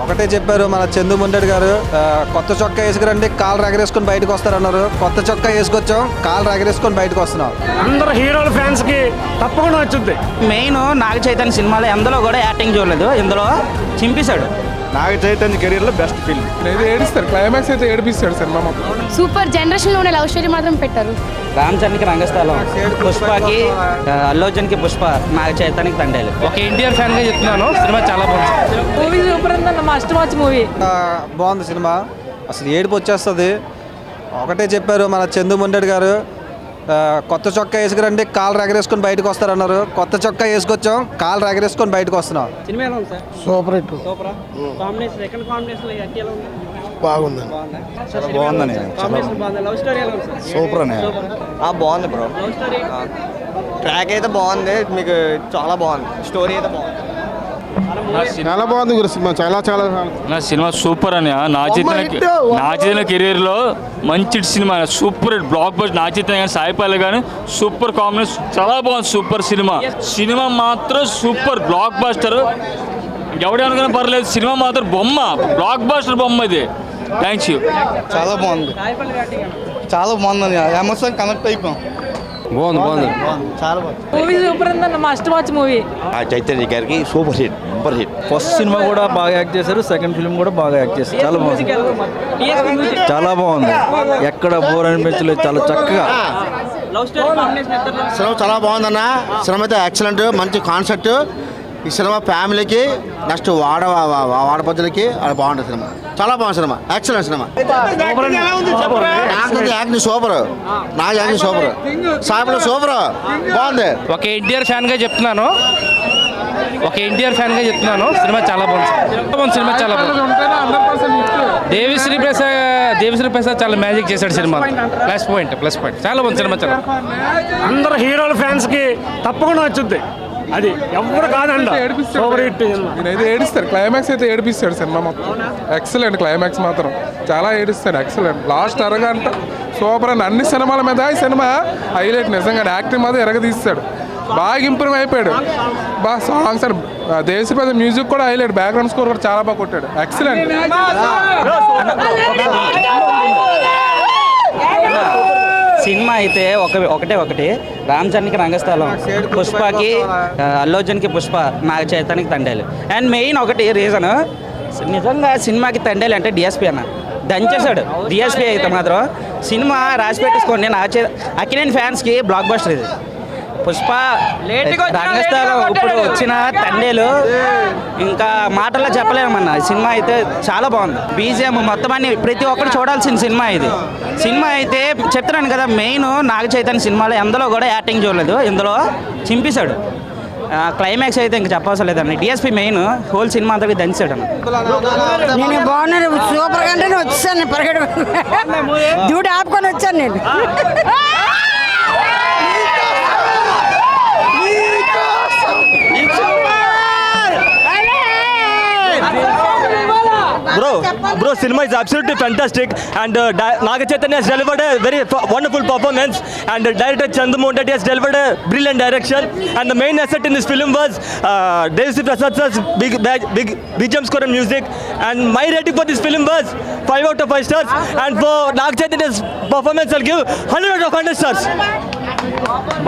ఒకటే చెప్పారు మన చందు ముండెడ్ గారు, కొత్త చొక్కా వేసుకురండి కాళ్ళు ఎగరేసుకొని బయటకు వస్తారన్నారు. కొత్త చొక్కా వేసుకొచ్చాం, కాళ్ళు ఎగరేసుకొని బయటకు వస్తున్నాం. అందరు హీరోల ఫ్యాన్స్ కి తప్పకుండా వచ్చింది. మెయిన్ నాగ చైతన్య సినిమాలో ఎందులో కూడా యాక్టింగ్ చూడలేదు, ఇందులో చింపేశాడు. నాగ చైతన్య కెరీర్ లో బెస్ట్ ఫిల్మ్. ఏడిస్తారు, క్లైమాక్స్ అయితే ఏడిపిస్తాడు సినిమా మొత్తం. సూపర్ జనరేషన్ లోనే లవ్ స్టోరీ మాత్రం పెట్టారు. రామ్ చరణ్కి రంగస్థలం, పుష్పకి అల్లు అర్జున్కి పుష్ప, నాగ చైతన్యకి తండేలు. ఒక ఎన్టీఆర్ ఫ్యాన్ గా చెప్తున్నాను, సినిమా చాలా బాగుంది. మూవీ సూపర్ ఉందన్న, మస్ట్ వాచ్ మూవీ. బాగుంది సినిమా, అసలు ఏడుపు వచ్చేస్తుంది. ఒకటే చెప్పారు మన చందు ముండెడ్ గారు, కొత్త చొక్కా వేసుకురండి కాళ్ళు ఎగరేసుకొని బయటకు వస్తారన్నారు. కొత్త చొక్కా వేసుకొచ్చాం, కాళ్ళు ఎగరేసుకొని బయటకు వస్తున్నాం. సినిమా ఎలా ఉంది sir? Super hit, combination second combination ఎలా ఉంది? బాగుంది, బాగుందని కాంబినేషన్ బాగుంది. లవ్ స్టోరీ ఎలా ఉంది సార్? సూపర్ అని బాగుంది బ్రో. లవ్ స్టోరీ ట్రాక్ అయితే బాగుంది, మీకు చాలా బాగుంది, స్టోరీ అయితే బాగుంది, చాలా బాగుంది గురు సినిమా, చాలా చాలా. నా సినిమా సూపర్ అని నా చైతన్య కెరీర్ లో మంచి సినిమా, సూపర్ బ్లాక్ బస్టర్. నా చైతన్య కానీ సాయిపల్లి కానీ సూపర్ కాంబినేషన్, చాలా బాగుంది, సూపర్ సినిమా. సినిమా మాత్రం సూపర్ బ్లాక్ బస్టర్, ఎవడేమనుకున్నా పర్లేదు. సినిమా మాత్రం బొమ్మ, బ్లాక్ బస్టర్ బొమ్మ ఇది. Thanks you. చాలా బాగుంది, చాలా బాగుందని ఎమోషన్ కనెక్ట్ అయిపోయాం. బాగుంది చాలా బాగుంది. మూవీ సూపర్ ఉందన్న, మస్ట్ వాచ్ మూవీ. ఆ చైతన్య గారికి super hit, super hit. First cinema కూడా బాగా యాక్ట్ చేశారు, సెకండ్ ఫిల్మ్ కూడా బాగా యాక్ట్ చేశారు. చాలా బాగుంది, చాలా బాగుంది, ఎక్కడ బోర్ అనిపించలేదు, చాలా చక్కగా. లవ్ స్టోరీ కాంబినేషన్ ఇద్దరు సినిమా చాలా బాగుందన్న, సినిమా అయితే ఎక్సలెంట్, మంచి కాన్సెప్ట్. ఈ సినిమా ఫ్యామిలీకి నెక్స్ట్ వాడపద్దులకి అది బాగుంటుంది సినిమా, చాలా బాగుంది cinema, excellent cinema. Acting super, నా యాక్టింగ్ సూపర్, సాయిబుల్ సూపర్, బాగుంది. ఒక ఎన్టీఆర్ ఫ్యాన్ గా చెప్తున్నాను, సినిమా చాలా బాగుంది. సినిమా చాలా బాగుంది. దేవిశ్రీ ప్రసాద్ చాలా మ్యాజిక్ చేశాడు సినిమా. ప్లస్ పాయింట్ చాలా బాగుంది సినిమా, చాలా. అందరు హీరోల ఫ్యాన్స్ కి తప్పకుండా వచ్చింది, అది ఎవరు కాదండి. నేనైతే ఏడిస్తారు, క్లైమాక్స్ అయితే ఏడిపిస్తాడు సినిమా మొత్తం. ఎక్సలెంట్, క్లైమాక్స్ మాత్రం చాలా ఏడిస్తాడు, ఎక్సలెంట్. లాస్ట్ అరగంట సూపర్ అండి. అన్ని సినిమాల మీద ఈ సినిమా హైలైట్, నిజంగా యాక్టింగ్ మాత్రం ఎరగదీస్తాడు, బాగా ఇంప్రూవ్ అయిపోయాడు. బాగా సాంగ్స్ అండ్ దేశపద మ్యూజిక్ కూడా హైలైట్, బ్యాక్గ్రౌండ్ స్కోర్ కూడా చాలా బాగా కొట్టాడు, ఎక్సలెంట్. సినిమా అయితే ఒకటి రామ్ చరణ్కి రంగస్థలం, పుష్పకి అల్లు అర్జున్కి పుష్ప, నాగ చైతన్యకి తండేలు. అండ్ మెయిన్ ఒకటి రీజన్, నిజంగా సినిమాకి తండేలు అంటే డిఎస్పీ అన్న దంచేశాడు. డిఎస్పీ అయితే మాత్రం సినిమా రాసి పెట్టేసుకోండి. అక్కినేని ఫ్యాన్స్కి బ్లాక్ బస్టర్ ఇది. పుష్ప రంగస్థలం ఇప్పుడు వచ్చిన తండేలు ఇంకా మాటల్లో చెప్పలేమన్న. సినిమా అయితే చాలా బాగుంది, బీజిఎం మొత్తం అన్ని ప్రతి ఒక్కరు చూడాల్సిన సినిమా ఇది. సినిమా అయితే చెప్తున్నాను కదా, మెయిన్ నాగ చైతన్య సినిమాలో ఎందులో కూడా యాక్టింగ్ చూడలేదు, ఇందులో చింపేశాడు. క్లైమాక్స్ అయితే ఇంకా చెప్పవలసిన లేదండి. డిఎస్పీ మెయిన్ హోల్ సినిమా అంతా దంచాడు అన్న. నేను బాగున్నాను, సూపర్ గానే వచ్చాను, పరిగెడు డ్యూటీ ఆపుకొని వచ్చాను నేను. Bro, cinema is absolutely fantastic, and Naga Chaitanya has delivered a very wonderful performance, and director Chandu Mundet has delivered a brilliant direction, and the main asset in this film was Devisri Prasad sir's big BGM score and music, and my rating for this film was 5 out of 5 stars, and for Naga Chaitanya's performance I'll give 100 out of 100 stars.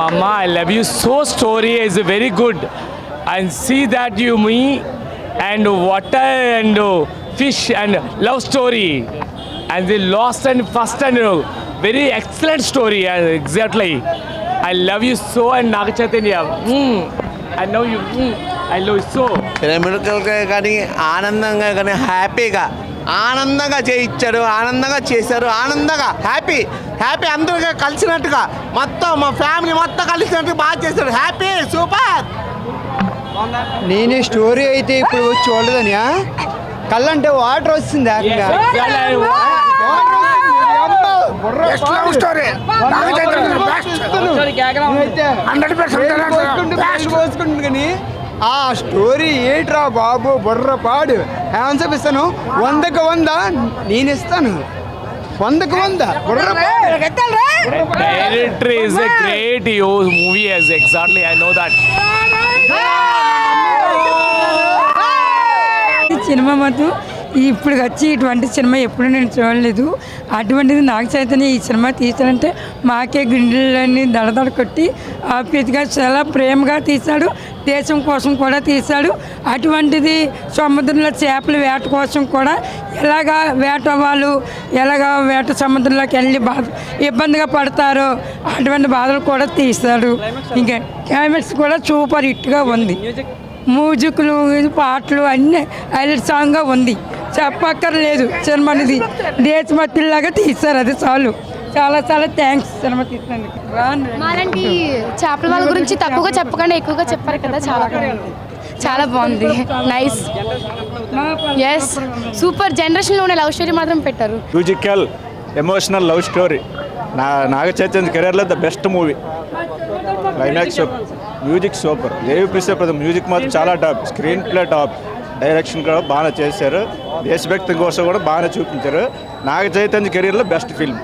Mama, I love you so. Story is very good, and see that you me and water and fish and love story, and the lost and first and very excellent story. Exactly, I love you so, and Naga Chaitanya, I know you, I love you so. ప్రేమికులుగా కానీ ఆనందంగా కానీ హ్యాపీగా ఆనందంగా చేయించాడు, ఆనందంగా చేశారు, ఆనందంగా happy అందరిగా కలిసినట్టుగా మొత్తం మా ఫ్యామిలీ మొత్తం కలిసినట్టుగా బాగా చేశారు, హ్యాపీ సూపర్. నేను స్టోరీ అయితే ఇప్పుడు చూడలేదని కళ్ళంటే వాటర్ వస్తుంది. కానీ ఆ స్టోరీ ఏట్రా బాబు బుర్ర పాడు. ఏమని చెప్పిస్తాను, 100కి 100 నేను ఇస్తాను, 100కి 100 బుర్ర పాడు. Director is a great movie, as exactly I know that. Cinema మాత్రం ఇప్పుడు వచ్చి ఇటువంటి సినిమా ఎప్పుడు నేను చూడలేదు. అటువంటిది నాగ చైతన్య ఈ సినిమా తీశాడంటే మాకే గుండెలన్నీ దడదడ కొట్టి ఆప్యాయతగా చాలా ప్రేమగా తీశాడు. దేశం కోసం కూడా తీశాడు. అటువంటిది సముద్రంలో చేపల వేట కోసం కూడా ఎలాగా వేట వాళ్ళు ఎలాగా వేట సముద్రంలోకి వెళ్ళి ఇబ్బందిగా పడతారో అటువంటి బాధలు కూడా తీశాడు. ఇంకా క్లైమాక్స్ కూడా సూపర్ హిట్గా ఉంది. మ్యూజిక్లు పాటలు అన్నీ హైలైట్ సాంగ్గా ఉంది. చెప్పక్కర్లేదు. సినిమా అనేది దేశభక్తిలాగా తీశారు. అది చాలు. చాలా చాలా థ్యాంక్స్ సినిమా తీసినందుకు. మాలాంటి చేపల వాళ్ళ గురించి తక్కువగా చెప్పకుండా ఎక్కువగా చెప్పారు కదా. చాలా బాగుంది. నైస్. Yes super. జనరేషన్లోనే లవ్ స్టోరీ మాత్రం పెట్టారు. Musical emotional love story. Naga Chaitanya కెరీర్లో the best movie. Climax music super. Devi Prasad music మాత్రం చాలా top. Screenplay top. Direction కూడా బాగా చేశారు. దేశభక్తి కోసం కూడా బాగా చూపించారు. నాగ చైతన్య కెరీర్లో బెస్ట్ ఫిల్మ్.